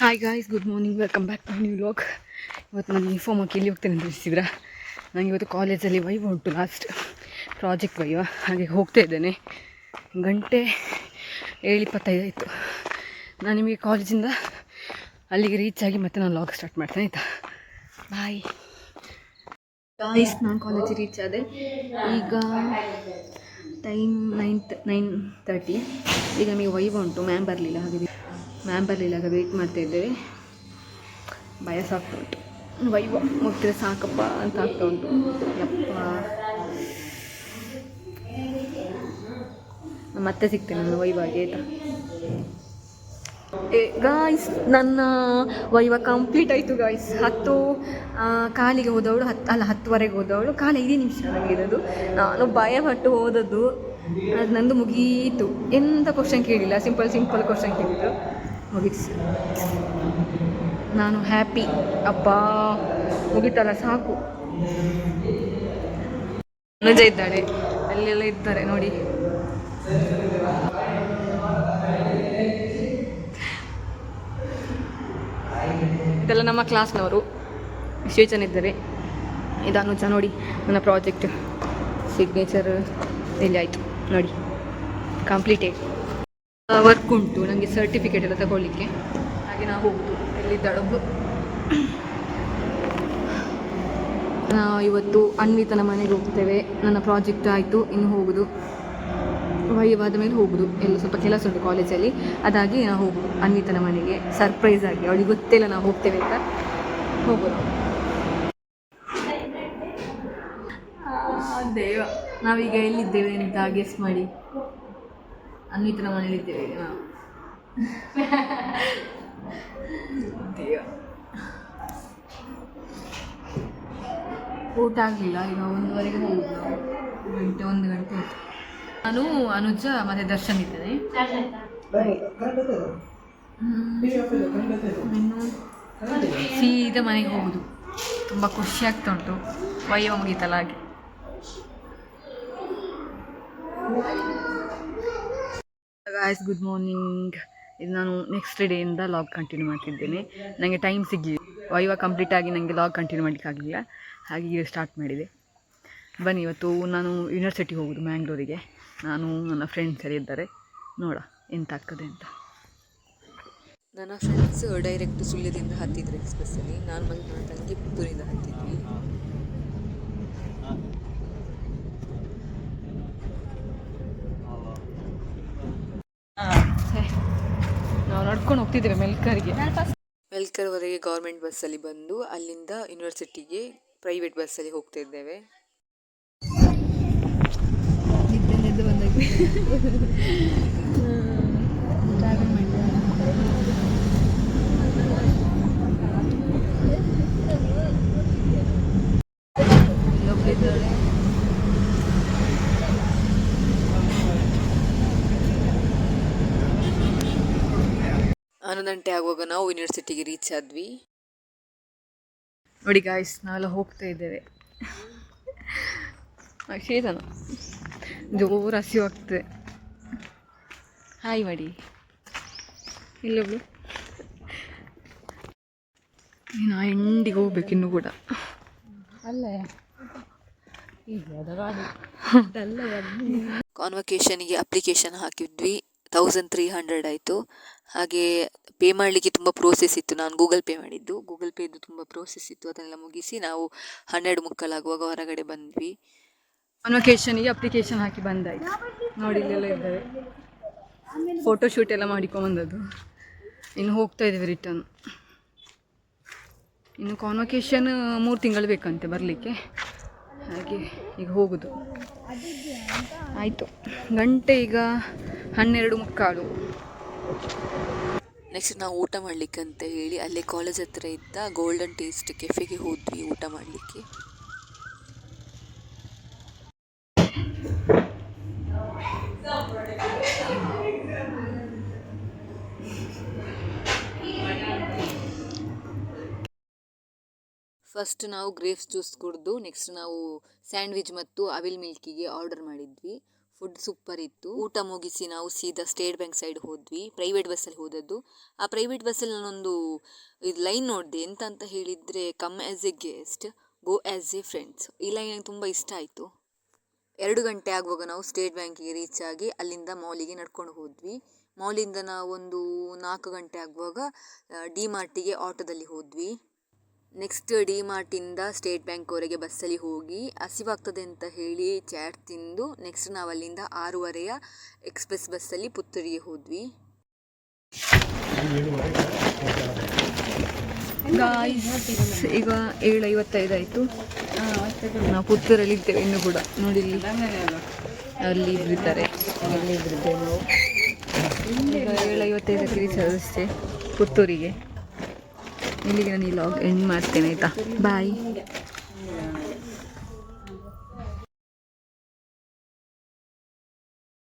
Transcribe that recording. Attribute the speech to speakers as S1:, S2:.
S1: Hi guys, good morning, welcome back to new vlog. ಇವತ್ತು ನಾನು uniform ಹಾಕಿ ಎಲ್ಲಿ ಹೋಗ್ತೇನೆ ಅಂತ ತಿಳಿಸಿದ್ರ. ನನಗೆ ಇವತ್ತು ಕಾಲೇಜಲ್ಲಿ ವೈವ ಉಂಟು, ಲಾಸ್ಟ್ ಪ್ರಾಜೆಕ್ಟ್ ವೈವ. ಹಾಗೆ ಹೋಗ್ತಾ ಇದ್ದೇನೆ. ಗಂಟೆ 7:25 ಆಯಿತು. ನಾನು ನಿಮಗೆ ಕಾಲೇಜಿಂದ ಅಲ್ಲಿಗೆ ರೀಚ್ ಆಗಿ ಮತ್ತೆ ನಾನು ವ್ಲಾಗ್ ಸ್ಟಾರ್ಟ್ ಮಾಡ್ತೇನೆ, ಆಯಿತಾ? Bye guys. ನಾನು ಕಾಲೇಜಿಗೆ ರೀಚ್ ಆದೆ. ಈಗ ಟೈಮ್ 9:30. ಈಗ ನಮಗೆ ವೈವ ಉಂಟು. ಮ್ಯಾಮ್ ಬರಲಿಲ್ಲ, ಹಾಗೆ ವೆಯ್ಟ್ ಮಾಡ್ತಾ ಇದ್ದೇವೆ. ಭಯ ಸಾಕ್ತಾ ಉಂಟು. ವೈವ ಮುಗ್ತಿದ್ರೆ ಸಾಕಪ್ಪ ಅಂತ ಆಗ್ತಾ ಉಂಟು. ಯಪ್ಪ, ಮತ್ತೆ ಸಿಗ್ತೇನೆ ನಾನು ವೈವಾಗೆ, ಆಯಿತಾ? ಗಾಯ್ಸ್, ನನ್ನ ವೈವ ಕಂಪ್ಲೀಟ್ ಆಯಿತು ಗಾಯ್ಸ್. 10 ಕಾಲಿಗೆ ಹೋದವಳು, 10:10ವರೆಗೆ ಹೋದವಳು. ಕಾಲ 5 ನಿಮಿಷ ನನಗಿರೋದು. ನಾನು ಭಯಪಟ್ಟು ಹೋದದ್ದು. ಅದು ನಂದು ಮುಗೀತು. ಎಂಥ ಕ್ವಶನ್ ಕೇಳಿಲ್ಲ, ಸಿಂಪಲ್ ಕ್ವಶನ್ ಕೇಳಿದ್ರು, ಮುಗೀತು. ನಾನು ಹ್ಯಾಪಿ. ಅಪ್ಪ, ಮುಗಿತಲ್ಲ, ಸಾಕು. ಅನುಜ ಇದ್ದಾಳೆ, ಅಲ್ಲೆಲ್ಲ ಇದ್ದಾರೆ ನೋಡಿ. ಇದೆಲ್ಲ ನಮ್ಮ ಕ್ಲಾಸ್ನವರು. ವಿಶ್ವೇಚನ್ ಇದ್ದಾರೆ. ಇದು ಅನುಜ ನೋಡಿ. ನನ್ನ ಪ್ರಾಜೆಕ್ಟ್ ಸಿಗ್ನೇಚರ್ ಇಲ್ಲಿ ಆಯಿತು ನೋಡಿ, ಕಂಪ್ಲೀಟೆಡ್. ವರ್ಕ್ ಉಂಟು ನನಗೆ, ಸರ್ಟಿಫಿಕೇಟ್ ಎಲ್ಲ ತಗೊಳ್ಳಿಕ್ಕೆ. ಹಾಗೆ ನಾವು ಹೋಗುದು. ಎಲ್ಲಿದ್ದಾಳೊಬ್ಬಳು. ನಾವು ಇವತ್ತು ಅನ್ವಿತನ ಮನೆಗೆ ಹೋಗ್ತೇವೆ. ನನ್ನ ಪ್ರಾಜೆಕ್ಟ್ ಆಯಿತು, ಇನ್ನು ಹೋಗುದು. ವೈವಾದ ಮೇಲೆ ಹೋಗುದು. ಎಲ್ಲ ಸ್ವಲ್ಪ ಕೆಲಸ ಉಂಟು ಕಾಲೇಜಲ್ಲಿ, ಅದಾಗಿ ನಾವು ಹೋಗುದು ಅನ್ವಿತನ ಮನೆಗೆ. ಸರ್ಪ್ರೈಸ್ ಆಗಿ, ಅವಳಿಗೆ ಗೊತ್ತಿಲ್ಲ ನಾವು ಹೋಗ್ತೇವೆ ಅಂತ. ಹೋಗೋದು. ದೇವ, ನಾವೀಗ ಎಲ್ಲಿದ್ದೇವೆ ಅಂತ ಗೆಸ್ ಮಾಡಿ. ಅನ್ವಿತನ ಮನೇಲಿದ್ದೇವೆ ಈಗ ನಾವು. ದೇವ, ಊಟ ಆಗಲಿಲ್ಲ. ಈಗ 1:15 ಹೋಗುದು ನಾವು. 1 ಗಂಟೆ ಆಯಿತು. ನಾನು, ಅನುಜ ಮತ್ತು ದರ್ಶನ್ ಇದ್ದೇನೆ. ಇನ್ನು ಸೀದಾ ಮನೆಗೆ ಹೋಗುದು. ತುಂಬ ಖುಷಿ ಆಗ್ತಾ ಉಂಟು. ವೈವ ಮುಗೀತಲ್ಲ, ಹಾಗೆ. Guys, good morning. ಇದು ನಾನು ನೆಕ್ಸ್ಟ್ ಡೇಯಿಂದ ಲಾಗ್ ಕಂಟಿನ್ಯೂ ಮಾಡ್ತಿದ್ದೇನೆ. ನನಗೆ ಟೈಮ್ ಸಿಗಲಿಲ್ಲ. ವೈವ ಕಂಪ್ಲೀಟ್ ಆಗಿ ನನಗೆ ಲಾಗ್ ಕಂಟಿನ್ಯೂ ಮಾಡಲಿಕ್ಕಾಗಲಿಲ್ಲ, ಹಾಗೆ ಈಗ ಸ್ಟಾರ್ಟ್ ಮಾಡಿದೆ. ಬನ್ನಿ, ಇವತ್ತು ನಾನು ಯೂನಿವರ್ಸಿಟಿಗೆ ಹೋಗೋದು, ಮ್ಯಾಂಗ್ಳೂರಿಗೆ. ನಾನು, ನನ್ನ ಫ್ರೆಂಡ್ಸ್ ಎಲ್ಲ ಇದ್ದಾರೆ. ನೋಡ ಎಂತ ಆಗ್ತದೆ ಅಂತ. ನನ್ನ ಫ್ರೆಂಡ್ಸ್ ಡೈರೆಕ್ಟ್ ಸುಳ್ಯದಿಂದ ಹತ್ತಿದ್ರು ಎಕ್ಸ್ಪ್ರೆಸ್ಸಲ್ಲಿ. ನಾನು ಮತ್ತು ನನ್ನ ತಂಗಿ ಪುತ್ತೂರಿಂದ ಹತ್ತಿದ್ವಿ. ನಾವು ನಡ್ಕೊಂಡು ಹೋಗ್ತಿದ್ದೇವೆ ಮೆಲ್ಕರ್ವರೆಗೆ. ಗೌರ್ಮೆಂಟ್ ಬಸ್ಸಲ್ಲಿ ಬಂದು ಅಲ್ಲಿಂದ ಯೂನಿವರ್ಸಿಟಿಗೆ ಪ್ರೈವೇಟ್ ಬಸ್ಸಲ್ಲಿ ಹೋಗ್ತಾ ಇದ್ದೇವೆ. ಗಂಟೆ ಆಗುವಾಗ ನಾವು ಯೂನಿವರ್ಸಿಟಿಗೆ ರೀಚ್ ಆದ್ವಿ. ನೋಡಿ ಗಾಯ್ಸ್, ನಾವೆಲ್ಲ ಹೋಗ್ತಾ ಇದ್ದೇವೆ. ಶೇತನ ಜೋರು ಹಸಿವಾಗ್ತದೆ. ಹಾಯ್ ಮಾಡಿ. ಇಲ್ಲೊಬ್ಳು. ನಾ ಎಂಡಿಗೆ ಹೋಗ್ಬೇಕು ಇನ್ನೂ ಕೂಡ. ಅಲ್ಲೇ ಕಾನ್ವೊಕೇಶನ್ಗೆ ಅಪ್ಲಿಕೇಶನ್ ಹಾಕಿದ್ವಿ. 1300 ಆಯಿತು. ಹಾಗೆ ಪೇ ಮಾಡಲಿಕ್ಕೆ ತುಂಬ ಪ್ರೋಸೆಸ್ ಇತ್ತು. ನಾನು ಗೂಗಲ್ ಪೇ ಮಾಡಿದ್ದು. ಗೂಗಲ್ ಪೇದು ತುಂಬ ಪ್ರೋಸೆಸ್ ಇತ್ತು. ಅದನ್ನೆಲ್ಲ ಮುಗಿಸಿ ನಾವು 12:15 ಹೊರಗಡೆ ಬಂದ್ವಿ. ಕಾನ್ವೊಕೇಶನ್ಗೆ ಅಪ್ಲಿಕೇಶನ್ ಹಾಕಿ ಬಂದಾಯ್ತು. ನೋಡಿ, ಇಲ್ಲೆಲ್ಲ ಇದ್ದೇವೆ. ಫೋಟೋಶೂಟ್ ಎಲ್ಲ ಮಾಡಿಕೊಂಬಂದದ್ದು. ಇನ್ನು ಹೋಗ್ತಾ ಇದ್ದೇವೆ ರಿಟರ್ನ್. ಇನ್ನು ಕಾನ್ವೊಕೇಶನ್ 3 ತಿಂಗಳು ಬೇಕಂತೆ ಬರಲಿಕ್ಕೆ. ಹಾಗೆ ಈಗ ಹೋಗೋದು. ಆಯಿತು, ಗಂಟೆ ಈಗ 12:15. ನೆಕ್ಸ್ಟ್ ನಾವು ಊಟ ಮಾಡಲಿಕ್ಕೆ ಅಂತ ಹೇಳಿ ಅಲ್ಲೇ ಕಾಲೇಜ್ ಹತ್ರ ಇದ್ದ ಗೋಲ್ಡನ್ ಟೇಸ್ಟ್ ಕೆಫೆಗೆ ಹೋದ್ವಿ ಊಟ ಮಾಡಲಿಕ್ಕೆ. ಫಸ್ಟ್ ನಾವು ಗ್ರೇಪ್ಸ್ ಜ್ಯೂಸ್ ಕುಡಿದು ನೆಕ್ಸ್ಟ್ ನಾವು ಸ್ಯಾಂಡ್ವಿಚ್ ಮತ್ತು ಅವಿಲ್ ಮಿಲ್ಕಿಗೆ ಆರ್ಡರ್ ಮಾಡಿದ್ವಿ.
S2: ಫುಡ್ ಸೂಪರ್ ಇತ್ತು. ಊಟ ಮುಗಿಸಿ ನಾವು ಸೀದಾ ಸ್ಟೇಟ್ ಬ್ಯಾಂಕ್ ಸೈಡ್ ಹೋದ್ವಿ. ಪ್ರೈವೇಟ್ ಬಸ್ಸಲ್ಲಿ ಹೋದದ್ದು. ಆ ಪ್ರೈವೇಟ್ ಬಸ್ಸಲ್ಲಿ ನಾನೊಂದು ಇದು ಲೈನ್ ನೋಡಿದೆ. ಎಂತ ಅಂತ ಹೇಳಿದರೆ, come as A guest, go as A friends. ಈ ಲೈನ್ ನನಗೆ ತುಂಬ ಇಷ್ಟ ಆಯಿತು. 2 ಗಂಟೆ ಆಗುವಾಗ ನಾವು ಸ್ಟೇಟ್ ಬ್ಯಾಂಕಿಗೆ ರೀಚ್ ಆಗಿ ಅಲ್ಲಿಂದ ಮಾಲಿಗೆ ನಡ್ಕೊಂಡು ಹೋದ್ವಿ. ಮಾಲಿಂದ ನಾವು ಒಂದು 4 ಗಂಟೆ ಆಗುವಾಗ ಡಿ ಮಾರ್ಟಿಗೆ ಆಟೋದಲ್ಲಿ ಹೋದ್ವಿ. ನೆಕ್ಸ್ಟ್ ಡಿ ಮಾರ್ಟಿಂದ ಸ್ಟೇಟ್ ಬ್ಯಾಂಕ್ವರೆಗೆ ಬಸ್ಸಲ್ಲಿ ಹೋಗಿ ಹಸಿವಾಗ್ತದೆ ಅಂತ ಹೇಳಿ ಚಾಟ್ ತಿಂದು ನೆಕ್ಸ್ಟ್ ನಾವು ಅಲ್ಲಿಂದ 6:30 ಎಕ್ಸ್ಪ್ರೆಸ್ ಬಸ್ಸಲ್ಲಿ ಪುತ್ತೂರಿಗೆ ಹೋದ್ವಿ.
S1: ಈಗ 7:55 ಆಯಿತು. ನಾವು ಪುತ್ತೂರಲ್ಲಿ ಇದ್ದೇವೆ ಇನ್ನೂ ಕೂಡ. ನೋಡಿ ಅಲ್ಲಿ ಇದ್ದಾರೆ, ಅಲ್ಲಿ ಇದ್ದಿದ್ದೇವೆ ನಾವು. ಈಗ 7:55ಕ್ಕೆ ರೀಚ್ ಆದಷ್ಟೇ ಪುತ್ತೂರಿಗೆ. ಇಲ್ಲಿಗೆ ನಾನು ಈ ಲಾಗ್ ಎಂಡ್ ಮಾಡ್ತೇನೆ ಆಯಿತಾ. ಬಾಯ್.